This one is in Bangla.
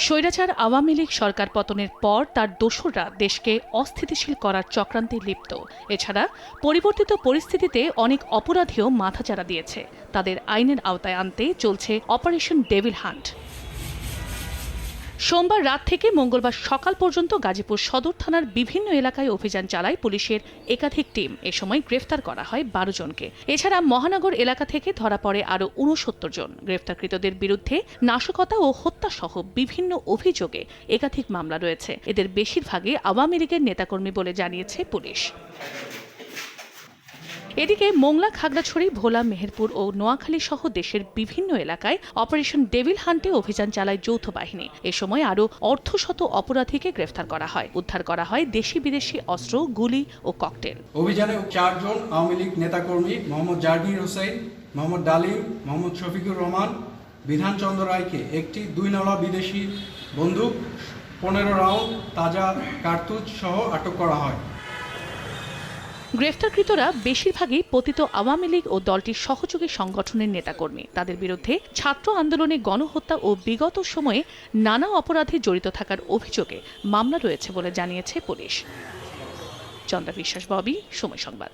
স্বৈরাচার আওয়ামী লীগ সরকার পতনের পর তার দোসররা দেশকে অস্থিতিশীল করার চক্রান্তে লিপ্ত। এছাড়া পরিবর্তিত পরিস্থিতিতে অনেক অপরাধীও মাথাচাড়া দিয়েছে। তাদের আইনের আওতায় আনতে চলছে অপারেশন ডেভিল হান্ট। সোমবার রাত থেকে মঙ্গলবার সকাল পর্যন্ত গাজীপুর সদর থানার বিভিন্ন এলাকায় অভিযান চালায় পুলিশের একাধিক টিম। এ সময় গ্রেফতার করা হয় ১২ জনকে। এছাড়া মহানগর এলাকা থেকে ধরা পড়ে আরও ৬৯ জন। গ্রেফতারকৃতদের বিরুদ্ধে নাশকতা ও হত্যাসহ বিভিন্ন অভিযোগে একাধিক মামলা রয়েছে। এদের বেশিরভাগই আওয়ামী লীগের নেতাকর্মী বলে জানিয়েছে পুলিশ। এদিকে মোংলা, খাগড়াছড়ি, ভোলা, মেহেরপুর ও নোয়াখালী সহ দেশের বিভিন্ন এলাকায় অপারেশন ডেভিল হান্টে অভিযান চালায় যৌথ বাহিনী। এ সময় আরও অর্ধশত অপরাধীকে গ্রেফতার করা হয়। উদ্ধার করা হয় দেশি বিদেশি অস্ত্র, গুলি ও ককটেল। অভিযানে 4 জন আওয়ামী লীগ নেতাকর্মী মোহাম্মদ জাহাঙ্গীর হোসেন, মোহাম্মদ ডালিম, মোহাম্মদ শফিকুর রহমান, বিধানচন্দ্র রায়কে একটি 2 নলা বিদেশি বন্দুক, 15 রাউন্ড তাজা কার্তুজ সহ আটক করা হয়। গ্রেফতারকৃতরা বেশিরভাগই পতিত আওয়ামী লীগ ও দলটির সহযোগী সংগঠনের নেতাকর্মী। তাদের বিরুদ্ধে ছাত্র আন্দোলনে গণহত্যা ও বিগত সময়ে নানা অপরাধে জড়িত থাকার অভিযোগে মামলা রয়েছে বলে জানিয়েছে পুলিশ। চন্দ্রা বিশ্বাস, ববি, সময় সংবাদ।